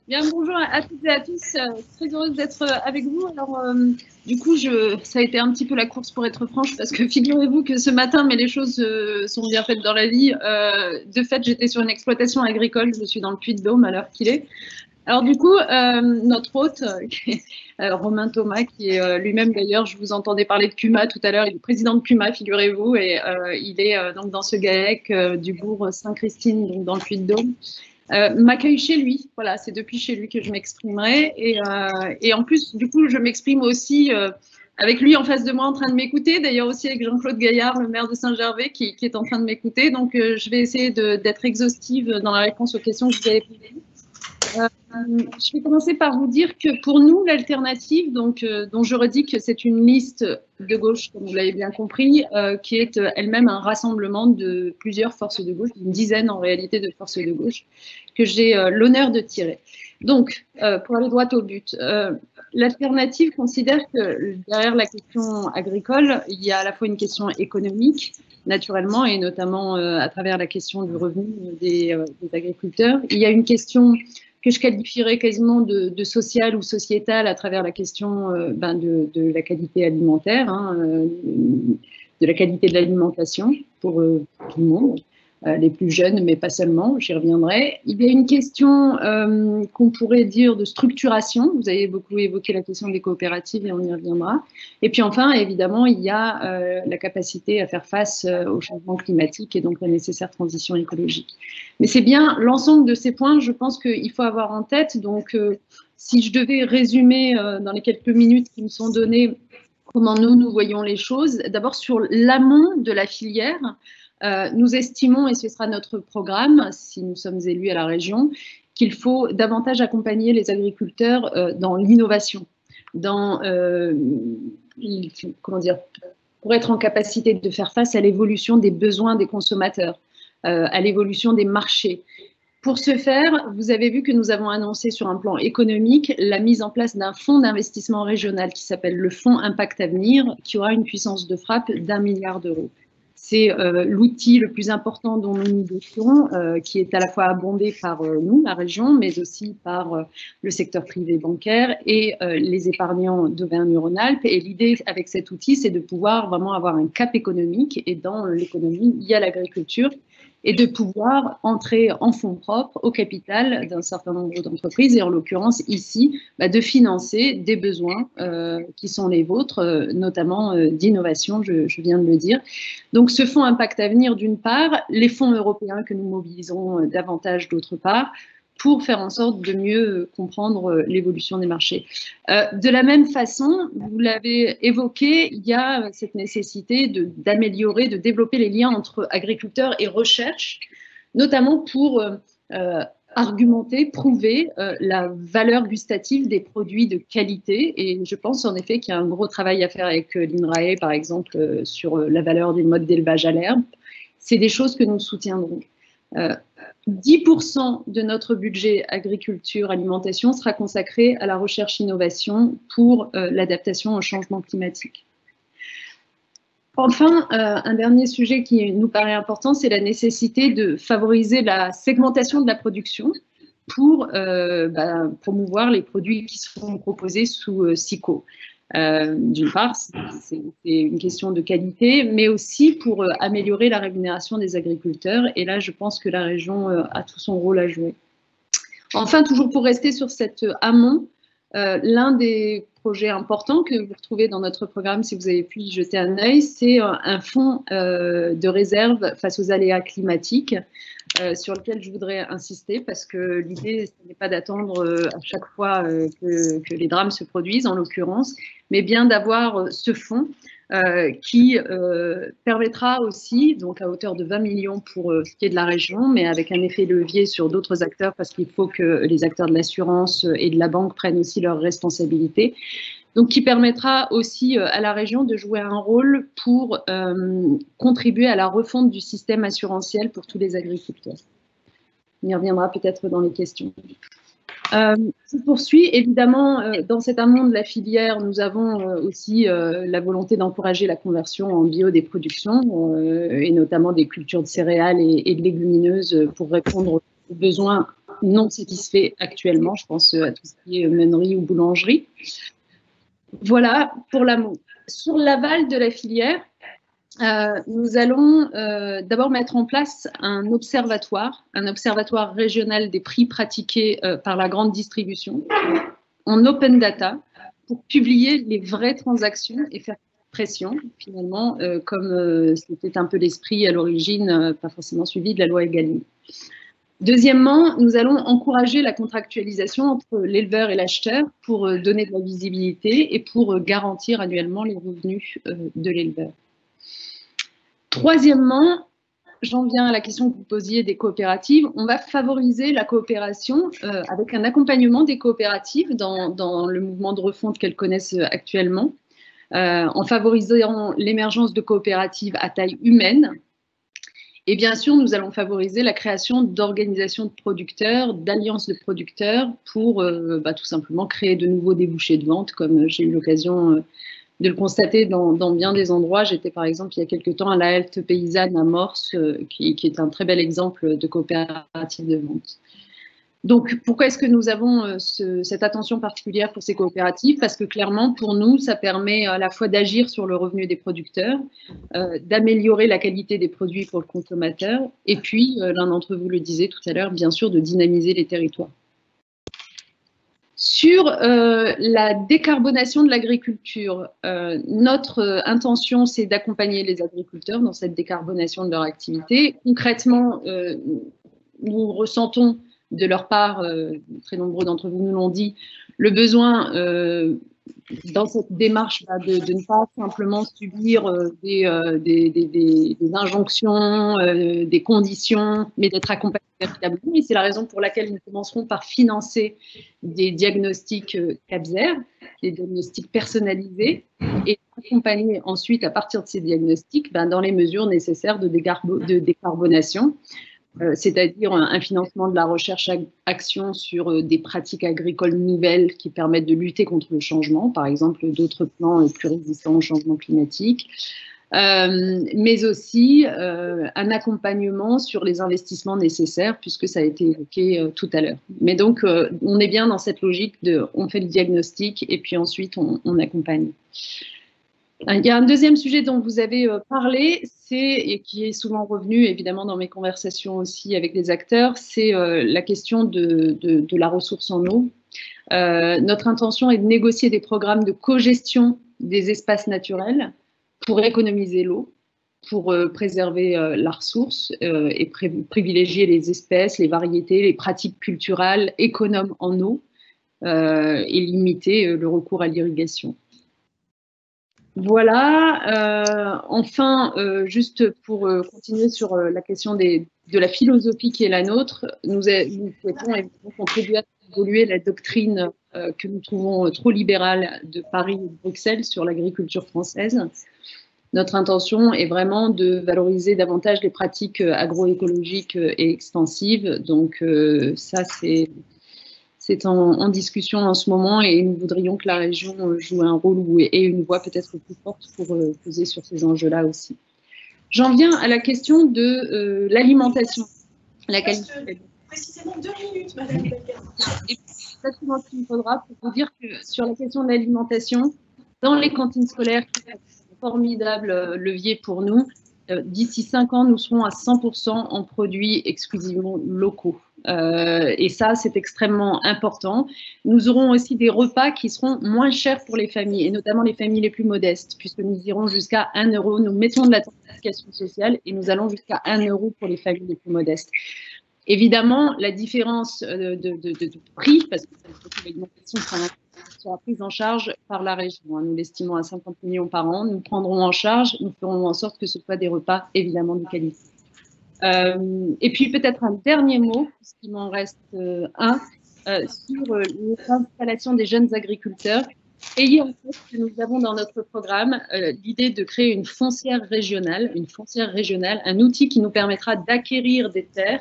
Bien, bonjour à toutes et à tous. Très heureuse d'être avec vous. Alors, du coup, ça a été un petit peu la course pour être franche, parce que figurez-vous que ce matin, mais les choses sont bien faites dans la vie. De fait, j'étais sur une exploitation agricole. Je suis dans le Puy-de-Dôme à l'heure qu'il est. Alors, du coup, notre hôte, Romain Thomas, qui est lui-même d'ailleurs, je vous entendais parler de CUMA tout à l'heure, il est président de CUMA, figurez-vous, et il est donc dans ce GAEC du bourg Saint-Christine, donc dans le Puy-de-Dôme. M'accueille chez lui. Voilà, c'est depuis chez lui que je m'exprimerai. Et en plus, du coup, je m'exprime aussi avec lui en face de moi en train de m'écouter. D'ailleurs aussi avec Jean-Claude Gaillard, le maire de Saint-Gervais, qui est en train de m'écouter. Donc, je vais essayer d'être exhaustive dans la réponse aux questions que vous avez posées. Je vais commencer par vous dire que pour nous, l'alternative, donc, dont je redis que c'est une liste de gauche, comme vous l'avez bien compris, qui est elle-même un rassemblement de plusieurs forces de gauche, une dizaine en réalité de forces de gauche, que j'ai l'honneur de tirer. Donc, pour aller droit au but, l'alternative considère que derrière la question agricole, il y a à la fois une question économique, naturellement, et notamment à travers la question du revenu des agriculteurs. Il y a une question que je qualifierais quasiment de sociale ou sociétale à travers la question de la qualité alimentaire, de la qualité de l'alimentation pour tout le monde, les plus jeunes, mais pas seulement, j'y reviendrai. Il y a une question qu'on pourrait dire de structuration. Vous avez beaucoup évoqué la question des coopératives et on y reviendra. Et puis enfin, évidemment, il y a la capacité à faire face au changement climatique et donc la nécessaire transition écologique. Mais c'est bien l'ensemble de ces points, je pense qu'il faut avoir en tête. Donc, si je devais résumer dans les quelques minutes qui me sont données comment nous voyons les choses, d'abord sur l'amont de la filière, nous estimons, et ce sera notre programme si nous sommes élus à la région, qu'il faut davantage accompagner les agriculteurs dans l'innovation, dans, comment dire, pour être en capacité de faire face à l'évolution des besoins des consommateurs, à l'évolution des marchés. Pour ce faire, vous avez vu que nous avons annoncé sur un plan économique la mise en place d'un fonds d'investissement régional qui s'appelle le Fonds Impact Avenir, qui aura une puissance de frappe d'1 milliard d'euros. C'est l'outil le plus important dont nous nous dotons, qui est à la fois abondé par nous, la région, mais aussi par le secteur privé bancaire et les épargnants d'Auvergne-Rhône-Alpes. Et l'idée avec cet outil, c'est de pouvoir vraiment avoir un cap économique. Et dans l'économie, il y a l'agriculture et de pouvoir entrer en fonds propres au capital d'un certain nombre d'entreprises, et en l'occurrence ici, de financer des besoins qui sont les vôtres, notamment d'innovation, je viens de le dire. Donc ce fonds Impact Avenir d'une part, les fonds européens que nous mobiliserons davantage d'autre part, pour faire en sorte de mieux comprendre l'évolution des marchés. De la même façon, vous l'avez évoqué, il y a cette nécessité d'améliorer, de développer les liens entre agriculteurs et recherche, notamment pour argumenter, prouver la valeur gustative des produits de qualité. Et je pense en effet qu'il y a un gros travail à faire avec l'INRAE, par exemple, sur la valeur des modes d'élevage à l'herbe. C'est des choses que nous soutiendrons. 10% de notre budget agriculture, alimentation sera consacré à la recherche-innovation pour l'adaptation au changement climatique. Enfin, un dernier sujet qui nous paraît important, c'est la nécessité de favoriser la segmentation de la production pour promouvoir les produits qui seront proposés sous SICO. D'une part, c'est une question de qualité, mais aussi pour améliorer la rémunération des agriculteurs. Et là, je pense que la région a tout son rôle à jouer. Enfin, toujours pour rester sur cet amont, l'un des projets importants que vous retrouvez dans notre programme, si vous avez pu y jeter un œil, c'est un fonds de réserve face aux aléas climatiques, sur lequel je voudrais insister, parce que l'idée, ce n'est pas d'attendre à chaque fois que les drames se produisent, en l'occurrence, mais bien d'avoir ce fonds qui permettra aussi, donc à hauteur de 20 millions pour ce qui est de la région, mais avec un effet levier sur d'autres acteurs, parce qu'il faut que les acteurs de l'assurance et de la banque prennent aussi leurs responsabilités. Donc, qui permettra aussi à la région de jouer un rôle pour contribuer à la refonte du système assurantiel pour tous les agriculteurs. On y reviendra peut-être dans les questions. Je poursuis. Évidemment, dans cet amont de la filière, nous avons aussi la volonté d'encourager la conversion en bio des productions, et notamment des cultures de céréales et de légumineuses pour répondre aux besoins non satisfaits actuellement. Je pense à tout ce qui est meunerie ou boulangerie. Voilà pour l'amont. Sur l'aval de la filière, nous allons d'abord mettre en place un observatoire régional des prix pratiqués par la grande distribution en open data pour publier les vraies transactions et faire pression, finalement, comme c'était un peu l'esprit à l'origine, pas forcément suivi de la loi Egalim. Deuxiemièmement, nous allons encourager la contractualisation entre l'éleveur et l'acheteur pour donner de la visibilité et pour garantir annuellement les revenus de l'éleveur. Troisièmement, j'en viens à la question que vous posiez des coopératives. On va favoriser la coopération avec un accompagnement des coopératives dans le mouvement de refonte qu'elles connaissent actuellement, en favorisant l'émergence de coopératives à taille humaine. Et bien sûr, nous allons favoriser la création d'organisations de producteurs, d'alliances de producteurs pour tout simplement créer de nouveaux débouchés de vente, comme j'ai eu l'occasion de le constater dans bien des endroits. J'étais par exemple il y a quelques temps à la halte paysanne à Morse, qui est un très bel exemple de coopérative de vente. Donc, pourquoi est-ce que nous avons cette attention particulière pour ces coopératives? Parce que clairement, pour nous, ça permet à la fois d'agir sur le revenu des producteurs, d'améliorer la qualité des produits pour le consommateur, et puis, l'un d'entre vous le disait tout à l'heure, bien sûr, de dynamiser les territoires. Sur la décarbonation de l'agriculture, notre intention, c'est d'accompagner les agriculteurs dans cette décarbonation de leur activité. Concrètement, nous ressentons de leur part, très nombreux d'entre vous nous l'ont dit, le besoin dans cette démarche de ne pas simplement subir des injonctions, des conditions, mais d'être accompagné véritablement. Et c'est la raison pour laquelle nous commencerons par financer des diagnostics CAPSER, des diagnostics personnalisés, et accompagner ensuite, à partir de ces diagnostics, dans les mesures nécessaires de décarbonation. C'est-à-dire un financement de la recherche-action sur des pratiques agricoles nouvelles qui permettent de lutter contre le changement, par exemple d'autres plants plus résistants au changement climatique, mais aussi un accompagnement sur les investissements nécessaires, puisque ça a été évoqué tout à l'heure. Mais donc, on est bien dans cette logique de on fait le diagnostic et puis ensuite on accompagne. Il y a un deuxième sujet dont vous avez parlé, et qui est souvent revenu évidemment dans mes conversations aussi avec les acteurs, c'est la question de la ressource en eau. Notre intention est de négocier des programmes de cogestion des espaces naturels pour économiser l'eau, pour préserver la ressource et privilégier les espèces, les variétés, les pratiques culturelles économes en eau et limiter le recours à l'irrigation. Voilà. Enfin, juste pour continuer sur la question de la philosophie qui est la nôtre, nous souhaitons évidemment contribuer à évoluer la doctrine que nous trouvons trop libérale de Paris et de Bruxelles sur l'agriculture française. Notre intention est vraiment de valoriser davantage les pratiques agroécologiques et extensives. Donc ça, c'est en discussion en ce moment et nous voudrions que la région joue un rôle et une voix peut-être plus forte pour peser sur ces enjeux-là aussi. J'en viens à la question de l'alimentation. La qualité. Précisément 2 minutes, Madame Bellegarde. Et c'est exactement ce qu'il me faudra pour vous dire que sur la question de l'alimentation, dans les cantines scolaires, qui est un formidable levier pour nous, d'ici 5 ans, nous serons à 100% en produits exclusivement locaux. Et ça, c'est extrêmement important. Nous aurons aussi des repas qui seront moins chers pour les familles, et notamment les familles les plus modestes, puisque nous irons jusqu'à 1 €. Nous mettons de la tarification sociale et nous allons jusqu'à 1 € pour les familles les plus modestes. Évidemment, la différence de prix, parce que l'alimentation sera prise en charge par la région. Nous l'estimons à 50 millions par an. Nous prendrons en charge, nous ferons en sorte que ce soit des repas évidemment de qualité. Et puis peut-être un dernier mot, puisqu'il m'en reste un, sur l'installation des jeunes agriculteurs. Ayez en tête que nous avons dans notre programme l'idée de créer une foncière régionale, un outil qui nous permettra d'acquérir des terres,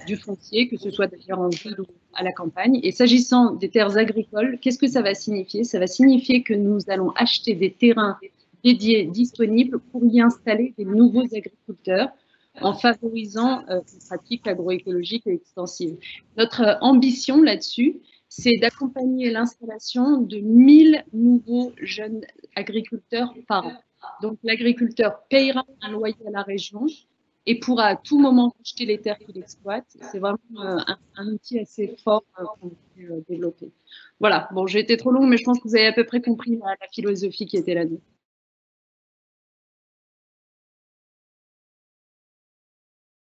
du foncier, que ce soit d'ailleurs en ville ou à la campagne. Et s'agissant des terres agricoles, qu'est-ce que ça va signifier? Ça va signifier que nous allons acheter des terrains dédiés, disponibles pour y installer des nouveaux agriculteurs, en favorisant une pratique agroécologique et extensive. Notre ambition là-dessus, c'est d'accompagner l'installation de 1000 nouveaux jeunes agriculteurs par an. Donc l'agriculteur payera un loyer à la région et pourra à tout moment racheter les terres qu'il exploite. C'est vraiment un outil assez fort qu'on peut développer. Voilà, bon, j'ai été trop longue, mais je pense que vous avez à peu près compris la philosophie qui était là-dedans.